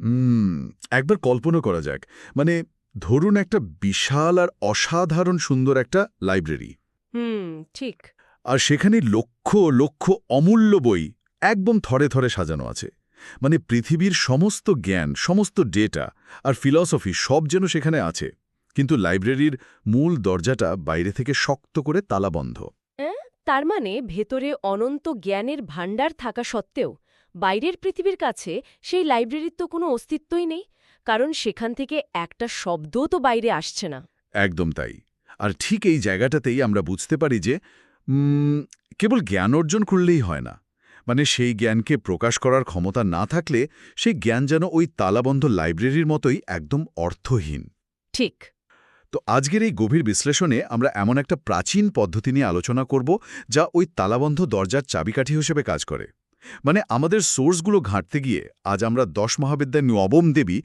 উম, একবার কল্পনা করা যাক। মানে ধরুন একটা বিশাল আর অসাধারণ সুন্দর একটা লাইব্রেরি। হুম, ঠিক। আর সেখানে লক্ষ লক্ষ অমূল্য বই একদম থরে থরে সাজানো আছে। মানে পৃথিবীর সমস্ত জ্ঞান, সমস্ত ডেটা আর ফিলসফি সব যেন সেখানে আছে। কিন্তু লাইব্রেরির মূল দরজাটা বাইরে থেকে শক্ত করে তালাবন্ধ। তার মানে ভেতরে অনন্ত জ্ঞানের ভাণ্ডার থাকা সত্ত্বেও বাইরের পৃথিবীর কাছে সেই লাইব্রেরির তো কোনো অস্তিত্বই নেই, কারণ সেখান থেকে একটা শব্দও তো বাইরে আসছে না। একদম তাই। আর ঠিক এই জায়গাটাতেই আমরা বুঝতে পারি যে কেবল জ্ঞান অর্জন করলেই হয় না। মানে সেই জ্ঞানকে প্রকাশ করার ক্ষমতা না থাকলে সেই জ্ঞান যেন ওই তালাবন্ধ লাইব্রেরির মতোই একদম অর্থহীন। ঠিক। তো আজকের এই গভীর বিশ্লেষণে আমরা এমন একটা প্রাচীন পদ্ধতি নিয়ে আলোচনা করব যা ওই তালাবন্ধ দরজার চাবিকাঠি হিসেবে কাজ করে। মানে আমাদের সোর্সগুলো ঘাঁটতে গিয়ে আজ আমরা 10 মহাবিদ্যায় নবম দেবী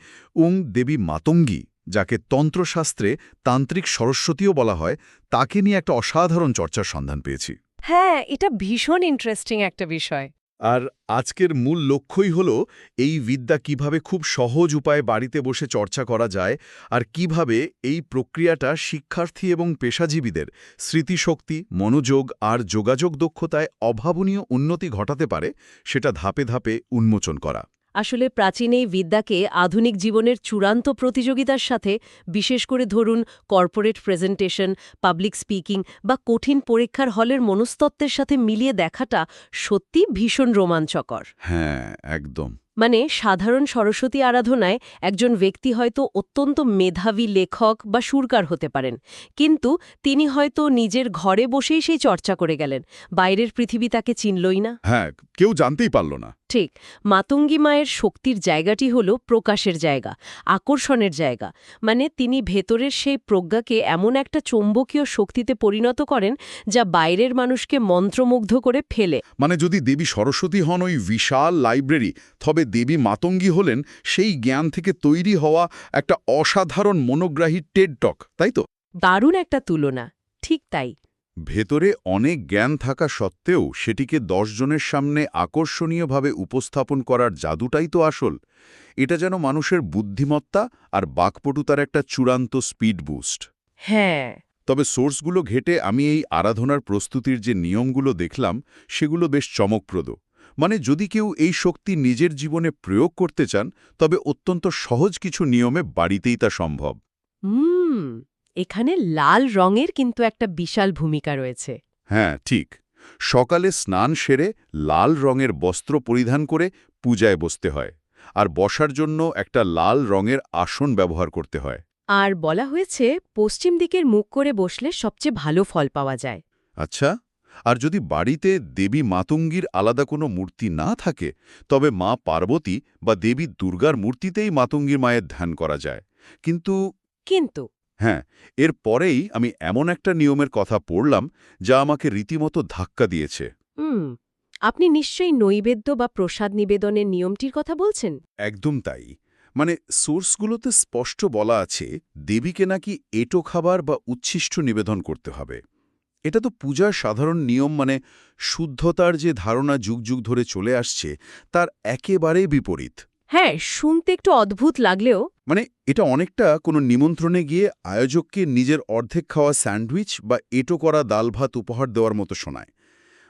দেবী মাতঙ্গী, যাকে তন্ত্রশাস্ত্রে তান্ত্রিক সরস্বতীও বলা হয়, তাকে নিয়ে একটা অসাধারণ চর্চার সন্ধান পেয়েছি। হ্যাঁ, এটা ভীষণ ইন্টারেস্টিং একটা বিষয়। আর আজকের মূল লক্ষ্যই হল এই বিদ্যা কিভাবে খুব সহজ উপায়ে বাড়িতে বসে চর্চা করা যায়, আর কিভাবে এই প্রক্রিয়াটা শিক্ষার্থী এবং পেশাজীবীদের স্মৃতিশক্তি, মনোযোগ আর যোগাযোগ দক্ষতায় অভাবনীয় উন্নতি ঘটাতে পারে সেটা ধাপে ধাপে উন্মোচন করা। আসলে প্রাচীন এই বিদ্যাকে আধুনিক জীবনের চূড়ান্ত প্রতিযোগিতার সাথে, বিশেষ করে ধরুন কর্পোরেট প্রেজেন্টেশন, পাবলিক স্পিকিং বা কঠিন পরীক্ষার হলের মনস্তত্ত্বের সাথে মিলিয়ে দেখাটা সত্যি ভীষণ রোমাঞ্চকর। হ্যাঁ, একদম। মানে সাধারণ সরস্বতী আরাধনায় একজন ব্যক্তি হয়তো অত্যন্ত মেধাবী লেখক বা সুরকার হতে পারেন, কিন্তু তিনি হয়তো নিজের ঘরে বসেই সেই চর্চা করে গেলেন, বাইরের পৃথিবী তাকে চিনলই না। হ্যাঁ, কেউ জানতেই পারল না। ঠিক। মাতঙ্গী মায়ের শক্তির জায়গাটি হল প্রকাশের জায়গা, আকর্ষণের জায়গা। মানে তিনি ভেতরের সেই প্রজ্ঞাকে এমন একটা চৌম্বকীয় শক্তিতে পরিণত করেন যা বাইরের মানুষকে মন্ত্রমুগ্ধ করে ফেলে। মানে যদি দেবী সরস্বতী হন ওই বিশাল লাইব্রেরি, তবে দেবী মাতঙ্গী হলেন সেই জ্ঞান থেকে তৈরি হওয়া একটা অসাধারণ মনোগ্রাহী টেড টক, তাই তো? দারুণ একটা তুলনা। ঠিক তাই। ভেতরে অনেক জ্ঞান থাকা সত্ত্বেও সেটিকে 10 জনের সামনে আকর্ষণীয়ভাবে উপস্থাপন করার জাদুটাই তো আসল। এটা যেন মানুষের বুদ্ধিমত্তা আর বাকপটুতার একটা চূড়ান্ত স্পিড বুস্ট। হ্যাঁ। তবে সোর্সগুলো ঘেটে আমি এই আরাধনার প্রস্তুতির যে নিয়মগুলো দেখলাম, সেগুলো বেশ চমকপ্রদ। মানে যদি কেউ এই শক্তি নিজের জীবনে প্রয়োগ করতে চান, তবে অত্যন্ত সহজ কিছু নিয়মে বাড়িতেই তা সম্ভব। হুম। এখানে লাল রঙের কিন্তু একটা বিশাল ভূমিকা রয়েছে। হ্যাঁ, ঠিক। সকালে স্নান সেরে লাল রঙের বস্ত্র পরিধান করে পূজায় বসতে হয়। আর বসার জন্য একটা লাল রঙের আসন ব্যবহার করতে হয়। আর বলা হয়েছে পশ্চিম দিকের মুখ করে বসলে সবচেয়ে ভালো ফল পাওয়া যায়। আচ্ছা, আর যদি বাড়িতে দেবী মাতঙ্গীর আলাদা কোনো মূর্তি না থাকে, তবে মা পার্বতী বা দেবী দুর্গার মূর্তিতেই মাতঙ্গীর মায়ের ধ্যান করা যায়। কিন্তু কিন্তু হ্যাঁ, এর পরেই আমি এমন একটা নিয়মের কথা পড়লাম যা আমাকে রীতিমতো ধাক্কা দিয়েছে। হুম, আপনি নিশ্চয়ই নৈবেদ্য বা প্রসাদ নিবেদনের নিয়মটির কথা বলছেন। একদম তাই। মানে সোর্সগুলোতে স্পষ্ট বলা আছে দেবীকে নাকি এঁটো খাবার বা উচ্ছিষ্ট নিবেদন করতে হবে। এটা তো পূজার সাধারণ নিয়ম, মানে শুদ্ধতার যে ধারণা যুগ যুগ ধরে চলে আসছে তার একেবারেই বিপরীত। হ্যাঁ, শুনতে একটু অদ্ভুত লাগলেও মানে এটা অনেকটা কোনো নিমন্ত্রণে গিয়ে আয়োজককে নিজের অর্ধেক খাওয়া স্যান্ডউইচ বা এঁটো করা ডাল ভাত উপহার দেওয়ার মতো শোনায়।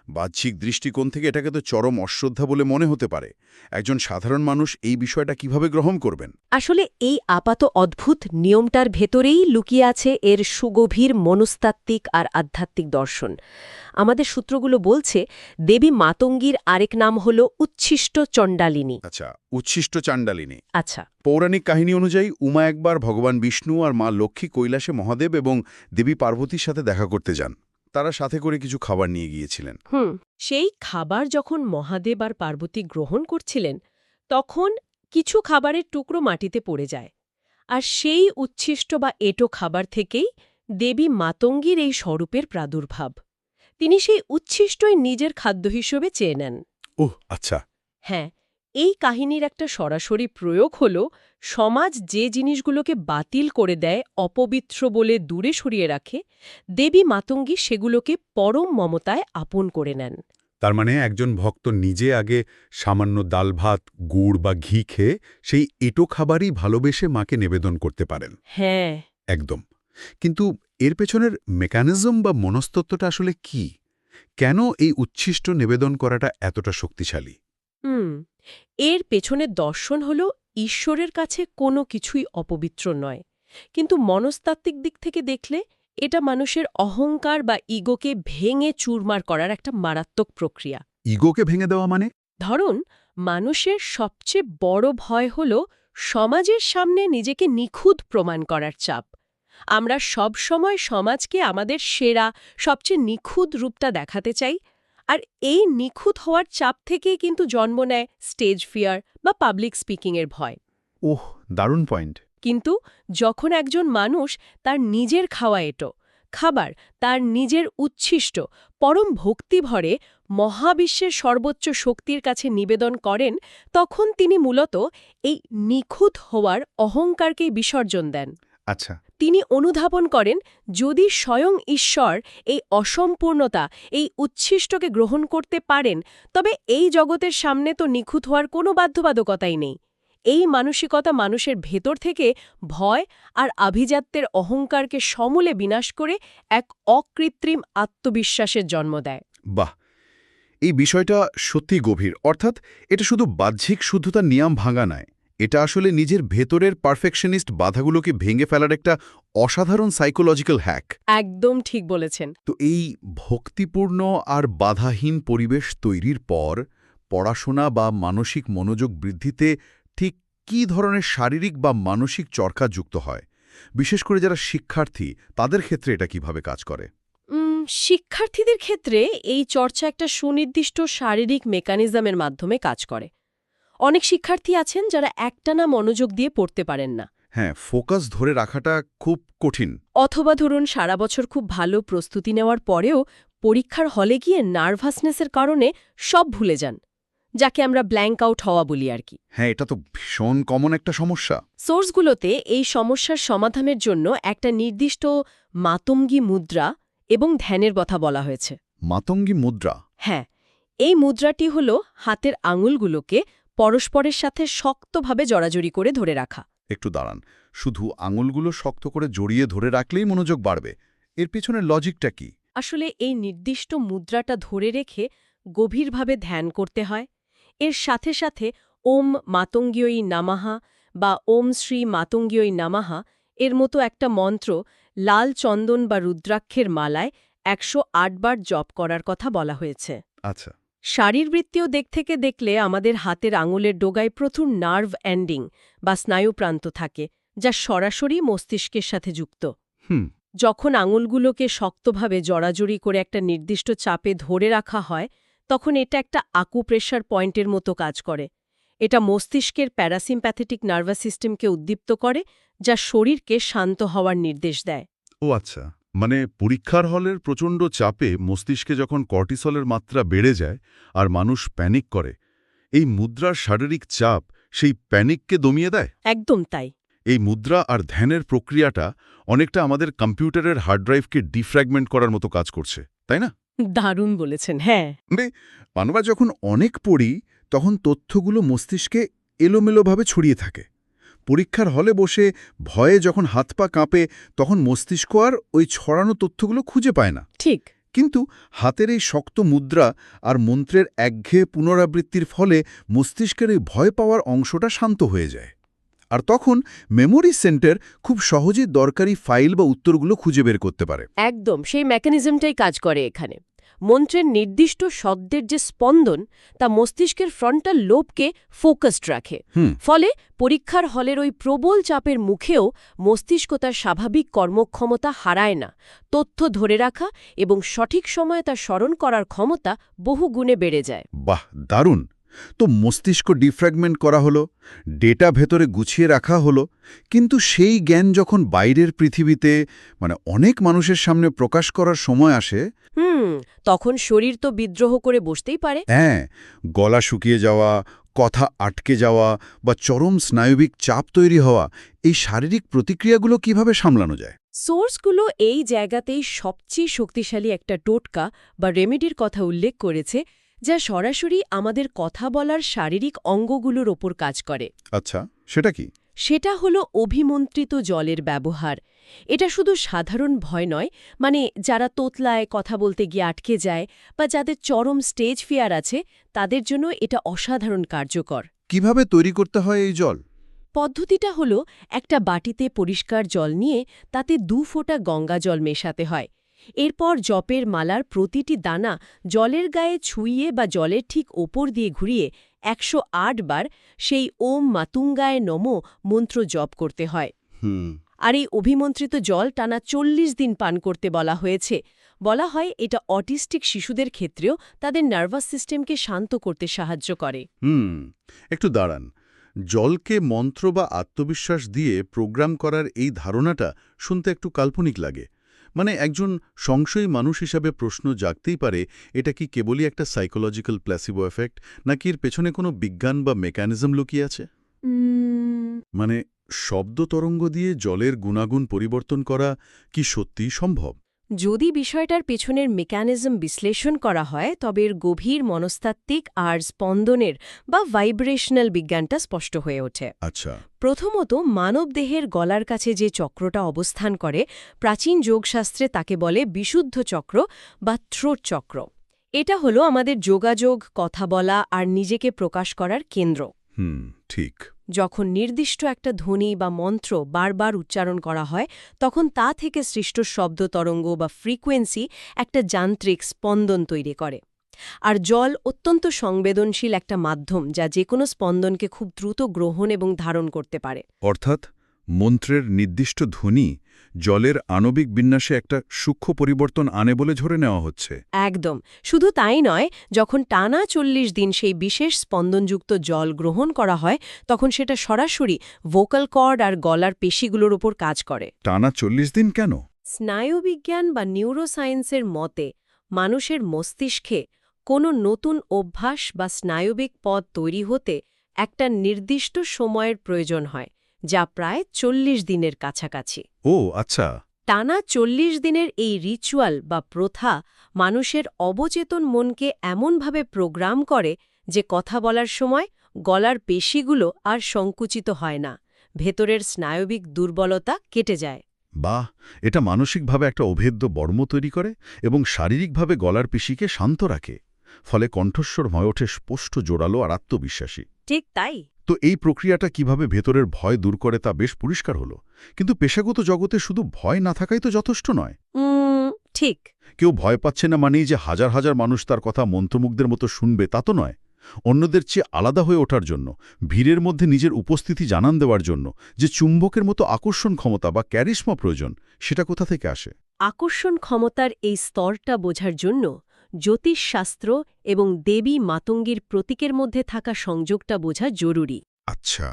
বাহ্যিক দৃষ্টিকোণ থেকে এটাকে তো চরম অশ্রদ্ধা বলে মনে হতে পারে। একজন সাধারণ মানুষ এই বিষয়টা কিভাবে গ্রহণ করবেন? আসলে এই আপাত অদ্ভুত নিয়মটার ভেতরেই লুকিয়ে আছে এর সুগভীর মনস্তাত্ত্বিক আর আধ্যাত্মিক দর্শন। আমাদের সূত্রগুলো বলছে দেবী মাতঙ্গীর আরেক নাম হল উচ্ছিষ্ট চণ্ডালিনী। আচ্ছা, উচ্ছিষ্ট চাণ্ডালিনী। আচ্ছা। পৌরাণিক কাহিনী অনুযায়ী উমা একবার ভগবান বিষ্ণু আর মা লক্ষ্মী কৈলাসে মহাদেব এবং দেবী পার্বতীর সাথে দেখা করতে যান। তারা সাথে করে কিছু খাবার নিয়ে গিয়েছিলেন। সেই খাবার যখন মহাদেব আর পার্বতী গ্রহণ করছিলেন, তখন কিছু খাবারের টুকরো মাটিতে পড়ে যায়। আর সেই উচ্ছিষ্ট বা এঁটো খাবার থেকেই দেবী মাতঙ্গীর এই স্বরূপের প্রাদুর্ভাব। তিনি সেই উচ্ছিষ্টই নিজের খাদ্য হিসেবে চেয়ে নেন। ওহ, আচ্ছা। হ্যাঁ, এই কাহিনীর একটা সরাসরি প্রয়োগ হল সমাজ যে জিনিসগুলোকে বাতিল করে দেয়, অপবিত্র বলে দূরে সরিয়ে রাখে, দেবী মাতঙ্গী সেগুলোকে পরম মমতায় আপন করে নেন। তার মানে একজন ভক্ত নিজে আগে সামান্য ডাল ভাত গুড় বা ঘি খেয়ে সেই এঁটো খাবারই ভালোবেসে মাকে নিবেদন করতে পারেন। হ্যাঁ, একদম। কিন্তু এর পেছনের মেকানিজম বা মনস্তত্ত্বটা আসলে কি? কেন এই উচ্ছিষ্ট নিবেদন করাটা এতটা শক্তিশালী? হুম এর পেছনের দর্শন হল ঈশ্বরের কাছে কোনো কিছুই অপবিত্র নয়, কিন্তু মনস্তাত্ত্বিক দিক থেকে দেখলে এটা মানুষের অহংকার বা ইগোকে ভেঙে চুরমার করার একটা মারাত্মক প্রক্রিয়া। ইগোকে ভেঙে দেওয়া মানে? ধরুন, মানুষের সবচেয়ে বড় ভয় হল সমাজের সামনে নিজেকে নিখুঁত প্রমাণ করার চাপ। আমরা সব সময় সমাজকে আমাদের সেরা, সবচেয়ে নিখুঁত রূপটা দেখাতে চাই, আর এই নিখুঁত হওয়ার চাপ থেকেই কিন্তু জন্ম নেয় স্টেজ ফিয়ার বা পাবলিক স্পিকিংয়ের ভয়। ওহ, দারুণ পয়েন্ট। কিন্তু যখন একজন মানুষ তার নিজের খাওয়া খাবার, তার নিজের উচ্ছিষ্ট পরম ভক্তিভরে মহাবিশ্বের সর্বোচ্চ শক্তির কাছে নিবেদন করেন, তখন তিনি মূলত এই নিখুঁত হওয়ার অহংকারকেই বিসর্জন দেন। আচ্ছা। তিনি অনুধাবন করেন, যদি স্বয়ং ঈশ্বর এই অসম্পূর্ণতা, এই উচ্ছিষ্টকে গ্রহণ করতে পারেন, তবে এই জগতের সামনে তো নিখুঁত হওয়ার কোনো বাধ্যবাধকতাই নেই। এই মানসিকতা মানুষের ভেতর থেকে ভয় আর আভিজাত্যের অহংকারকে সমূলে বিনাশ করে এক অকৃত্রিম আত্মবিশ্বাসের জন্ম দেয়। বাহ, এই বিষয়টা সত্যি গভীর। অর্থাৎ এটা শুধু বাহ্যিক শুদ্ধতার নিয়ম ভাঙা নয়, এটা আসলে নিজের ভেতরের পারফেকশনিস্ট বাধাগুলোকে ভেঙে ফেলার একটা অসাধারণ সাইকোলজিক্যাল হ্যাক। একদম ঠিক বলেছেন। তো এই ভক্তিপূর্ণ আর বাধাহীন পরিবেশ তৈরির পর পড়াশোনা বা মানসিক মনোযোগ বৃদ্ধিতে ঠিক কী ধরনের শারীরিক বা মানসিক চর্চা যুক্ত হয়? বিশেষ করে যারা শিক্ষার্থী, তাদের ক্ষেত্রে এটা কিভাবে কাজ করে? শিক্ষার্থীদের ক্ষেত্রে এই চর্চা একটা সুনির্দিষ্ট শারীরিক মেকানিজমের মাধ্যমে কাজ করে। অনেক শিক্ষার্থী আছেন যারা একটানা মনোযোগ দিয়ে পড়তে পারেন না, হ্যাঁ, ফোকাস ধরে রাখাটা খুব কঠিন। অথবা ধরুন সারা বছর খুব ভালো প্রস্তুতি নেওয়ার পরেও পরীক্ষার হলে গিয়ে নার্ভাসনেসের কারণে সব ভুলে যান, যাকে আমরা ব্ল্যাঙ্ক আউট হওয়া বলি আর কি। হ্যাঁ, এটা তো ভীষণ কমন একটা সমস্যা। সোর্সগুলোতে এই সমস্যার সমাধানের জন্য একটা নির্দিষ্ট মাতঙ্গী মুদ্রা এবং ধ্যানের কথা বলা হয়েছে। মাতঙ্গী মুদ্রা? হ্যাঁ, এই মুদ্রাটি হল হাতের আঙুলগুলোকে পরস্পরের সাথে শক্তভাবে জড়াজড়ি করে ধরে রাখা। একটু দাঁড়ান, শুধু আঙুলগুলো শক্ত করে জড়িয়ে ধরে রাখলেই মনোযোগ বাড়বে? এর পিছনের লজিকটা কি? আসলে এই নির্দিষ্ট মুদ্রাটা ধরে রেখে গভীরভাবে ধ্যান করতে হয়। এর সাথে সাথে ওম মাতঙ্গীয়ই নামাহা বা ওম শ্রী মাতঙ্গীয়ই নামাহা এর মতো একটা মন্ত্র লাল চন্দন বা রুদ্রাক্ষের মালায় 108 বার জপ করার কথা বলা হয়েছে। আচ্ছা। শারীরবৃত্তীয় দিক থেকে দেখলে আমাদের হাতের আঙুলের ডোগায় প্রচুর নার্ভ এন্ডিং বা স্নায়ুপ্রান্ত থাকে, যা সরাসরি মস্তিষ্কের সাথে যুক্ত। হুম। যখন আঙুলগুলোকে শক্তভাবে জড়াজড়ি করে একটা নির্দিষ্ট চাপে ধরে রাখা হয়, তখন এটা একটা আকুপ্রেশার পয়েন্টের মতো কাজ করে। এটা মস্তিষ্কের প্যারাসিম্প্যাথেটিক নার্ভাস সিস্টেমকে উদ্দীপ্ত করে, যা শরীরকে শান্ত হওয়ার নির্দেশ দেয়। ও আচ্ছা, মানে পরীক্ষার হলের প্রচণ্ড চাপে মস্তিষ্কে যখন কর্টিসলের মাত্রা বেড়ে যায় আর মানুষ প্যানিক করে, এই মুদ্রার শারীরিক চাপ সেই প্যানিককে দমিয়ে দেয়। একদম তাই। এই মুদ্রা আর ধ্যানের প্রক্রিয়াটা অনেকটা আমাদের কম্পিউটারের হার্ড ড্রাইভকে ডিফ্র্যাগমেন্ট করার মতো কাজ করছে, তাই না? দারুণ বলেছেন, হ্যাঁ। আমরা যখন অনেক পড়ি, তখন তথ্যগুলো মস্তিষ্কে এলোমেলোভাবে ছড়িয়ে থাকে। পরীক্ষার হলে বসে ভয়ে যখন হাত পা কাঁপে, তখন মস্তিষ্ক আর ওই ছড়ানো তথ্যগুলো খুঁজে পায় না। ঠিক। কিন্তু হাতের এই শক্ত মুদ্রা আর মন্ত্রের একঘেয়ে পুনরাবৃত্তির ফলে মস্তিষ্কের এই ভয় পাওয়ার অংশটা শান্ত হয়ে যায়। আর তখন মেমোরি সেন্টার খুব সহজেই দরকারি ফাইল বা উত্তরগুলো খুঁজে বের করতে পারে। একদম সেই মেকানিজমটাই কাজ করে এখানে। মন্ত্রের নির্দিষ্ট শব্দের যে স্পন্দন, তা মস্তিষ্কের ফ্রন্টাল লোবকে ফোকাসড রাখে। ফলে পরীক্ষার হলের ওই প্রবল চাপের মুখেও মস্তিষ্ক তার স্বাভাবিক কর্মক্ষমতা হারায় না। তথ্য ধরে রাখা এবং সঠিক সময়ে তা স্মরণ করার ক্ষমতা বহু গুণে বেড়ে যায়। বাহ, দারুণ! তো মস্তিষ্ক ডিফ্র্যাগমেন্ট করা হলো, ডেটা ভেতরে গুছিয়ে রাখা হলো, কিন্তু সেই জ্ঞান যখন বাইরের পৃথিবীতে, মানে অনেক মানুষের সামনে প্রকাশ করার সময় আসে, তখন শরীর তো বিদ্রোহ করে বসতেই পারে। হ্যাঁ, গলা শুকিয়ে যাওয়া, কথা আটকে যাওয়া বা চরম স্নায়বিক চাপ তৈরি হওয়া, এই শারীরিক প্রতিক্রিয়াগুলো কিভাবে সামলানো যায়? সোর্সগুলো এই জায়গাতেই সবচেয়ে শক্তিশালী একটা টোটকা বা রেমেডির কথা উল্লেখ করেছে, যা সরাসরি আমাদের কথা বলার শারীরিক অঙ্গগুলোর ওপর কাজ করে। আচ্ছা, সেটা কি? সেটা হলো অভিমন্ত্রিত জলের ব্যবহার। এটা শুধু সাধারণ ভয় নয়, মানে যারা তোতলায় কথা বলতে গিয়ে আটকে যায় বা যাদের চরম স্টেজ ফিয়ার আছে, তাদের জন্য এটা অসাধারণ কার্যকর। কিভাবে তৈরি করতে হয় এই জল? পদ্ধতিটা হলো একটা বাটিতে পরিষ্কার জল নিয়ে তাতে 2 ফোঁটা গঙ্গা জল মেশাতে হয়। এরপর জপের মালার প্রতিটি দানা জলের গায়ে ছুঁইয়ে বা জলের ঠিক ওপর দিয়ে ঘুরিয়ে 108 বার সেই ওম মাতুঙ্গায় নমো মন্ত্র জপ করতে হয়। আর এই অভিমন্ত্রিত জল টানা 40 দিন পান করতে বলা হয়েছে। বলা হয় এটা অটিস্টিক শিশুদের ক্ষেত্রেও তাদের নার্ভাস সিস্টেমকে শান্ত করতে সাহায্য করে। একটু দাঁড়ান। জলকে মন্ত্র বা আত্মবিশ্বাস দিয়ে প্রোগ্রাম করার এই ধারণাটা শুনতে একটু কাল্পনিক লাগে। মানে একজন সংশয়ী মানুষ হিসাবে প্রশ্ন জাগতেই পারে, এটা কি কেবলই একটা সাইকোলজিক্যাল প্ল্যাসিবো এফেক্ট, নাকি এর পেছনে কোনো বিজ্ঞান বা মেকানিজম লুকিয়ে আছে? মানে শব্দ তরঙ্গ দিয়ে জলের গুণাগুণ পরিবর্তন করা কি সত্যিই সম্ভব? যদি বিষয়টার পেছনের মেকানিজম বিশ্লেষণ করা হয়, তবে এর গভীর মনস্তাত্ত্বিক আর স্পন্দনের বা ভাইব্রেশনাল বিজ্ঞানটা স্পষ্ট হয়ে ওঠে। আচ্ছা। প্রথমত, মানবদেহের গলার কাছে যে চক্রটা অবস্থান করে, প্রাচীন যোগশাস্ত্রে তাকে বলে বিশুদ্ধ চক্র বা থ্রোট চক্র। এটা হলো আমাদের যোগাযোগ, কথা বলা আর নিজেকে প্রকাশ করার কেন্দ্র। ঠিক। যখন নির্দিষ্ট একটা ধ্বনি বা মন্ত্র বারবার উচ্চারণ করা হয়, তখন তা থেকে সৃষ্ট শব্দ তরঙ্গ বা ফ্রিকোয়েন্সি একটা যান্ত্রিক স্পন্দন তৈরি করে। আর জল অত্যন্ত সংবেদনশীল একটা মাধ্যম, যা যেকোনো স্পন্দনকে খুব দ্রুত গ্রহণ এবং ধারণ করতে পারে। অর্থাৎ মন্ত্রের নির্দিষ্ট ধ্বনি জলের আণবিক বিন্যাসে একটা সূক্ষ্ম পরিবর্তন আনে বলে ধরে নেওয়া হচ্ছে। একদম। শুধু তাই নয়, যখন টানা 40 দিন সেই বিশেষ স্পন্দনযুক্ত জল গ্রহণ করা হয়, তখন সেটা সরাসরি ভোকাল কর্ড আর গলার পেশিগুলোর উপর কাজ করে। টানা 40 দিন কেন? স্নায়ুবিজ্ঞান বা নিউরোসায়েন্সের মতে মানুষের মস্তিষ্কে কোনো নতুন অভ্যাস বা স্নায়বিক পথ তৈরি হতে একটা নির্দিষ্ট সময়ের প্রয়োজন হয়, যা প্রায় 40 দিনের কাছাকাছি। ও আচ্ছা। টানা 40 দিনের এই রিচুয়াল বা প্রথা মানুষের অবচেতন মনকে এমনভাবে প্রোগ্রাম করে যে কথা বলার সময় গলার পেশিগুলো আর সংকুচিত হয় না, ভেতরের স্নায়বিক দুর্বলতা কেটে যায়। বাহ, এটা মানসিকভাবে একটা অভেদ্য বর্ম তৈরি করে এবং শারীরিকভাবে গলার পেশিকে শান্ত রাখে। ফলে কণ্ঠস্বর হয়ে ওঠে স্পষ্ট, জোরালো আর আত্মবিশ্বাসী। ঠিক তাই। তো এই প্রক্রিয়াটা কিভাবে ভেতরের ভয় দূর করে তা বেশ পরিষ্কার হলো। কিন্তু পেশাগত জগতে শুধু ভয় না থাকাই তো যথেষ্ট নয়। ঠিক। কেউ ভয় পাচ্ছে না মানেই যে হাজার হাজার মানুষ তার কথা মন্ত্রমুগ্ধের মতো শুনবে তা তো নয়। অন্যদের চেয়ে আলাদা হয়ে ওঠার জন্য, ভিড়ের মধ্যে নিজের উপস্থিতি জানান দেওয়ার জন্য যে চুম্বকের মতো আকর্ষণ ক্ষমতা বা ক্যারিশমা প্রয়োজন, সেটা কোথা থেকে আসে? আকর্ষণ ক্ষমতার এই স্তরটা বোঝার জন্য জ্যোতিষশাস্ত্র এবং দেবী মাতঙ্গীর প্রতীকের মধ্যে থাকা সংযোগটা বোঝা জরুরি। আচ্ছা।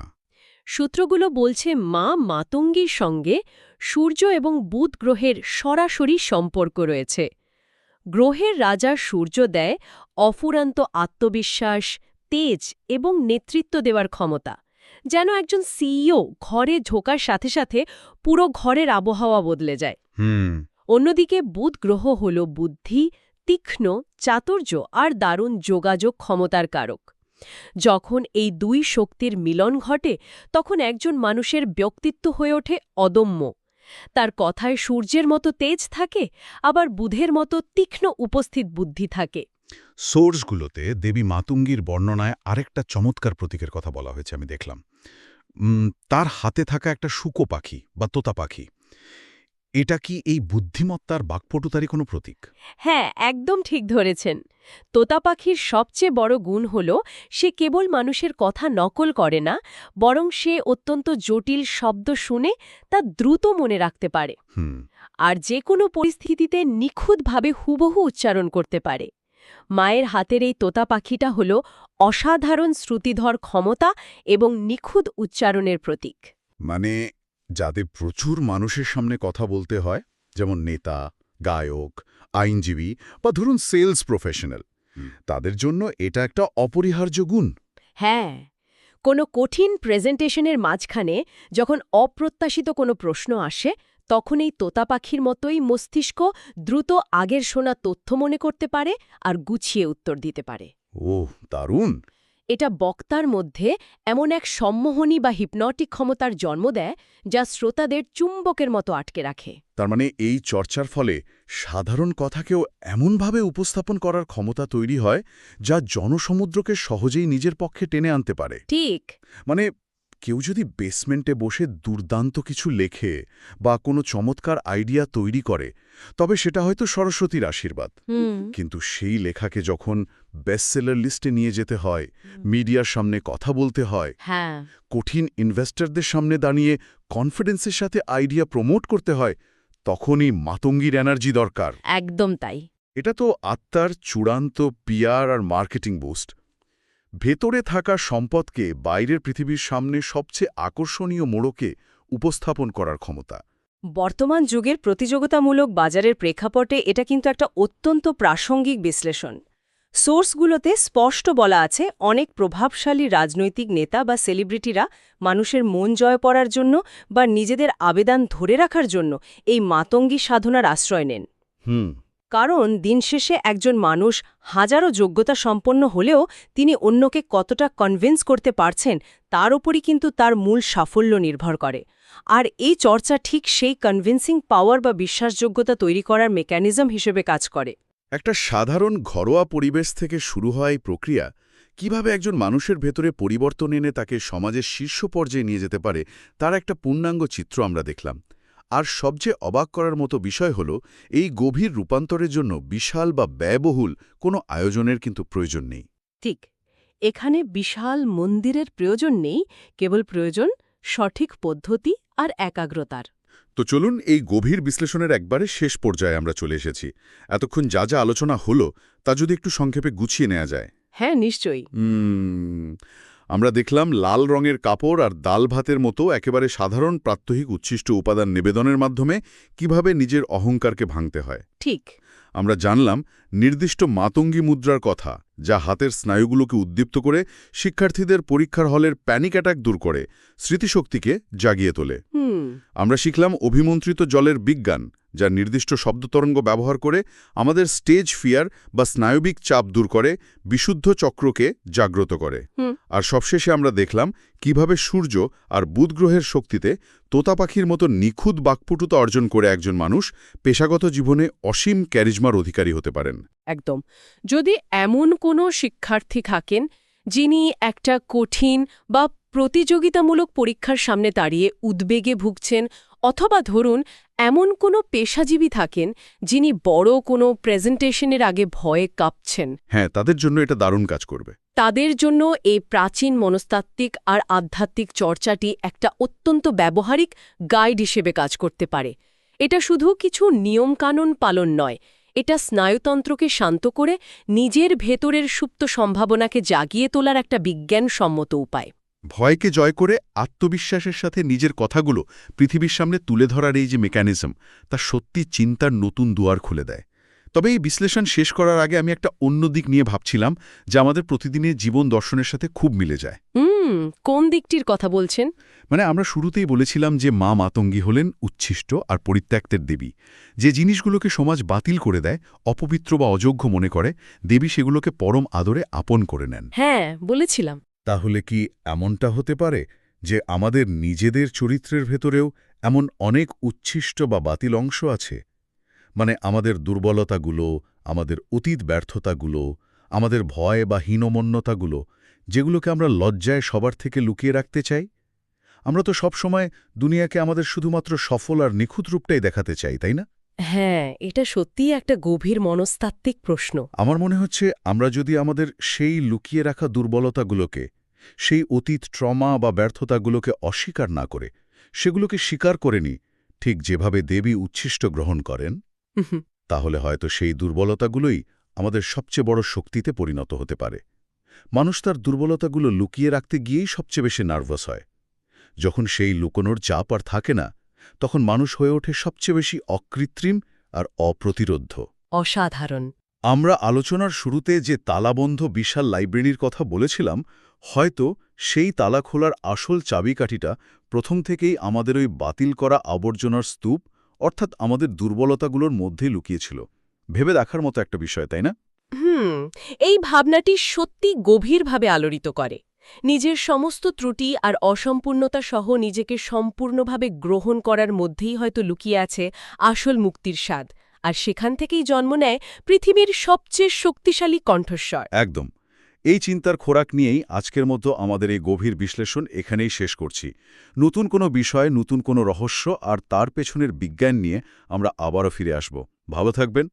সূত্রগুলো বলছে মা মাতঙ্গীর সঙ্গে সূর্য এবং বুধ গ্রহের সরাসরি সম্পর্ক রয়েছে। গ্রহের রাজা সূর্য দেয় অফুরান্ত আত্মবিশ্বাস, তেজ এবং নেতৃত্ব দেওয়ার ক্ষমতা, যেন একজন সিইও ঘরে ঢোকার সাথে সাথে পুরো ঘরের আবহাওয়া বদলে যায়। অন্যদিকে বুধ গ্রহ হল বুদ্ধি, তীক্ষ্ণ, চাতুর্য আর দারুণ যোগাযোগ ক্ষমতার কারক। যখন এই দুই শক্তির মিলন ঘটে, তখন একজন মানুষের ব্যক্তিত্ব হয়ে ওঠে অদম্য। তার কথায় সূর্যের মতো তেজ থাকে, আবার বুধের মতো তীক্ষ্ণ উপস্থিত বুদ্ধি থাকে। সোর্সগুলোতে দেবী মাতঙ্গীর বর্ণনায় আরেকটা চমৎকার প্রতীকের কথা বলা হয়েছে, আমি দেখলাম। তার হাতে থাকা একটা শুকো পাখি বা তোতা পাখি, এটা কি এই বুদ্ধিমত্তার বাকপটুতারই কোনো প্রতীক? হ্যাঁ, একদম ঠিক ধরেছেন। তোতা পাখির সবচেয়ে বড় গুণ হল সে কেবল মানুষের কথা নকল করে না, বরং সে অত্যন্ত জটিল শব্দ শুনে তা দ্রুত মনে রাখতে পারে আর যে কোনো পরিস্থিতিতে নিখুঁতভাবে হুবহু উচ্চারণ করতে পারে। মায়ের হাতের এই তোতা পাখিটা হল অসাধারণ শ্রুতিধর ক্ষমতা এবং নিখুঁত উচ্চারণের প্রতীক। মানে যাদের প্রচুর মানুষের সামনে কথা বলতে হয়, যেমন নেতা, গায়ক, আইনজীবী বা ধরুন সেলস প্রফেশনাল, তাদের জন্য এটা একটা অপরিহার্য গুণ। হ্যাঁ, কোনো কঠিন প্রেজেন্টেশনের মাঝখানে যখন অপ্রত্যাশিত কোনো প্রশ্ন আসে, তখন এই তোতা পাখির মতোই মস্তিষ্ক দ্রুত আগের শোনা তথ্য মনে করতে পারে আর গুছিয়ে উত্তর দিতে পারে। ওহ, দারুণ! এটা বক্তার মধ্যে এমন এক সম্মোহনী বা হিপনটিক ক্ষমতার জন্ম দেয় যা শ্রোতাদের চুম্বকের মতো আটকে রাখে। তার মানে এই চর্চার ফলে সাধারণ কথাকেও এমনভাবে উপস্থাপন করার ক্ষমতা তৈরি হয় যা জনসমুদ্রকে সহজেই নিজের পক্ষে টেনে আনতে পারে। ঠিক। মানে কেউ যদি বেসমেন্টে বসে দুর্দান্ত কিছু লেখে বা কোনো চমৎকার আইডিয়া তৈরি করে, তবে সেটা হয়তো সরস্বতীর আশীর্বাদ। কিন্তু সেই লেখাকে যখন বেস্টসেলার লিস্টে নিয়ে যেতে হয়, মিডিয়ার সামনে কথা বলতে হয়, হ্যাঁ, কঠিন ইনভেস্টরদের সামনে দাঁড়িয়ে কনফিডেন্সের সাথে আইডিয়া প্রমোট করতে হয়, তখনই মাতঙ্গীর এনার্জি দরকার। একদম তাই। এটা তো আত্মার চূড়ান্ত পিআর আর মার্কেটিং বুস্ট। ভেতরে থাকা সম্পদকে বাইরের পৃথিবীর সামনে সবচেয়ে আকর্ষণীয় মোড়কে উপস্থাপন করার ক্ষমতা। বর্তমান যুগের প্রতিযোগিতামূলক বাজারের প্রেক্ষাপটে এটা কিন্তু একটা অত্যন্ত প্রাসঙ্গিক বিশ্লেষণ। সোর্সগুলোতে স্পষ্ট বলা আছে অনেক প্রভাবশালী রাজনৈতিক নেতা বা সেলিব্রিটিরা মানুষের মন জয় করার জন্য বা নিজেদের আবেদন ধরে রাখার জন্য এই মাতঙ্গী সাধনার আশ্রয় নেন। কারণ দিন শেষে একজন মানুষ হাজারো যোগ্যতা সম্পন্ন হলেও তিনি অন্যকে কতটা কনভিন্স করতে পারছেন তার উপরই কিন্তু তার মূল সাফল্য নির্ভর করে। আর এই চর্চা ঠিক সেই কনভিন্সিং পাওয়ার বা বিশ্বাসযোগ্যতা তৈরি করার মেকানিজম হিসেবে কাজ করে। একটা সাধারণ ঘরোয়া পরিবেশ থেকে শুরু হওয়া এই প্রক্রিয়া কিভাবে একজন মানুষের ভেতরে পরিবর্তন এনে তাকে সমাজের শীর্ষ পর্যায়ে নিয়ে যেতে পারে, তার একটা পূর্ণাঙ্গ চিত্র আমরা দেখলাম। আর সবচেয়ে অবাক করার মতো বিষয় হল, এই গভীর রূপান্তরের জন্য বিশাল বা ব্যয়বহুল কোনো আয়োজনের কিন্তু প্রয়োজন নেই। ঠিক, এখানে বিশাল মন্দিরের প্রয়োজন নেই, কেবল প্রয়োজন সঠিক পদ্ধতি আর একাগ্রতার। তো চলুন এই গভীর বিশ্লেষণের একবারে শেষ পর্যায়ে আমরা চলে এসেছি। এতক্ষণ যা যা আলোচনা হলো তা যদি একটু সংক্ষেপে গুছিয়ে নেওয়া যায়। হ্যাঁ, নিশ্চয়ই। আমরা দেখলাম লাল রঙের কাপড় আর ডাল ভাতের মতো একেবারে সাধারণ প্রাত্যহিক উচ্ছিষ্ট উপাদান নিবেদনের মাধ্যমে কিভাবে নিজের অহংকারকে ভাঙতে হয়। ঠিক। আমরা জানলাম নির্দিষ্ট মাতঙ্গী মুদ্রার কথা, যা হাতের স্নায়ুগুলোকে উদ্দীপ্ত করে শিক্ষার্থীদের পরীক্ষার হলের প্যানিক অ্যাটাক দূর করে স্মৃতিশক্তিকে জাগিয়ে তোলে। আমরা শিখলাম অভিমন্ত্রিত জলের বিজ্ঞান, যা নির্দিষ্ট শব্দতরঙ্গ ব্যবহার করে আমাদের স্টেজ ফিয়ার বা স্নায়বিক চাপ দূর করে বিশুদ্ধ চক্রকে জাগ্রত করে। আর সবশেষে আমরা দেখলাম কিভাবে সূর্য আর বুধ গ্রহের শক্তিতে তোতা পাখির মতো নিখুঁত বাকপটুতা অর্জন করে একজন মানুষ পেশাগত জীবনে অসীম ক্যারিজমার অধিকারী হতে পারেন। একদম। যদি এমন কোনো শিক্ষার্থী থাকেন যিনি একটা কঠিন বা প্রতিযোগিতামূলক পরীক্ষার সামনে দাঁড়িয়ে উদ্বেগে ভুগছেন, অথবা ধরুন এমন কোনো পেশাজীবী থাকেন যিনি বড় কোনো প্রেজেন্টেশনের আগে ভয়ে কাঁপছেন, হ্যাঁ, তাদের জন্য এটা দারুণ কাজ করবে। তাদের জন্য এই প্রাচীন মনস্তাত্ত্বিক আর আধ্যাত্মিক চর্চাটি একটা অত্যন্ত ব্যবহারিক গাইড হিসেবে কাজ করতে পারে। এটা শুধু কিছু নিয়মকানুন পালন নয়, এটা স্নায়ুতন্ত্রকে শান্ত করে নিজের ভেতরের সুপ্ত সম্ভাবনাকে জাগিয়ে তোলার একটা বিজ্ঞানসম্মত উপায়। ভয়কে জয় করে আত্মবিশ্বাসের সাথে নিজের কথাগুলো পৃথিবীর সামনে তুলে ধরার এই যে মেকানিজম, তা সত্যি চিন্তার নতুন দুয়ার খুলে দেয়। তবে এই বিশ্লেষণ শেষ করার আগে আমি একটা অন্য দিক নিয়ে ভাবছিলাম, যা আমাদের প্রতিদিনের জীবন দর্শনের সাথে খুব মিলে যায়। কোন দিকটির কথা বলছেন? মানে আমরা শুরুতেই বলেছিলাম যে মা মাতঙ্গী হলেন উচ্ছিষ্ট আর পরিত্যক্তের দেবী। যে জিনিসগুলোকে সমাজ বাতিল করে দেয়, অপবিত্র বা অযোগ্য মনে করে, দেবী সেগুলোকে পরম আদরে আপন করে নেন। হ্যাঁ, বলেছিলাম। তাহলে কি এমনটা হতে পারে যে আমাদের নিজেদের চরিত্রের ভেতরেও এমন অনেক উচ্ছিষ্ট বা বাতিল অংশ আছে? মানে আমাদের দুর্বলতাগুলো, আমাদের অতীত ব্যর্থতাগুলো, আমাদের ভয় বা হীনমন্যতাগুলো, যেগুলোকে আমরা লজ্জায় সবার থেকে লুকিয়ে রাখতে চাই। আমরা তো সবসময় দুনিয়াকে আমাদের শুধুমাত্র সফল আর নিখুঁত রূপটাই দেখাতে চাই, তাই না? হ্যাঁ, এটা সত্যিই একটা গভীর মনস্তাত্ত্বিক প্রশ্ন। আমার মনে হচ্ছে আমরা যদি আমাদের সেই লুকিয়ে রাখা দুর্বলতাগুলোকে, সেই অতীত ট্রমা বা ব্যর্থতাগুলোকে অস্বীকার না করে সেগুলোকে স্বীকার করে নিই, ঠিক যেভাবে দেবী উচ্ছিষ্ট গ্রহণ করেন, তাহলে হয়তো সেই দুর্বলতাগুলোই আমাদের সবচেয়ে বড় শক্তিতে পরিণত হতে পারে। মানুষ তার দুর্বলতাগুলো লুকিয়ে রাখতে গিয়েই সবচেয়ে বেশি নার্ভাস হয়। যখন সেই লুকোনোর চাপ আর থাকে না, তখন মানুষ হয়ে ওঠে সবচেয়ে বেশি অকৃত্রিম আর অপ্রতিরোধ্য। অসাধারণ। আমরা আলোচনার শুরুতে যে তালাবন্ধ বিশাল লাইব্রেরির কথা বলেছিলাম, হয়তো সেই তালা খোলার আসল চাবিকাঠিটা প্রথম থেকেই আমাদের ওই বাতিল করা আবর্জনার স্তূপ অর্থাৎ আমাদের দুর্বলতাগুলোর মধ্যেই লুকিয়েছিল। ভেবে দেখার মতো একটা বিষয়, তাই না? এই ভাবনাটি সত্যি গভীরভাবে আলোড়িত করে। নিজের সমস্ত ত্রুটি আর অসম্পূর্ণতা সহ নিজেকে সম্পূর্ণভাবে গ্রহণ করার মধ্যেই হয়তো লুকিয়ে আছে আসল মুক্তির স্বাদ, আর সেখান থেকেই জন্ম নেয় পৃথিবীর সবচেয়ে শক্তিশালী কণ্ঠস্বর। একদম। এই চিন্তার খোরাক নিয়েই আজকের মতো আমাদের এই গভীর বিশ্লেষণ এখানেই শেষ করছি। নতুন কোনো বিষয়, নতুন কোনো রহস্য আর তার পেছনের বিজ্ঞান নিয়ে আমরা আবারও ফিরে আসব। ভালো থাকবেন।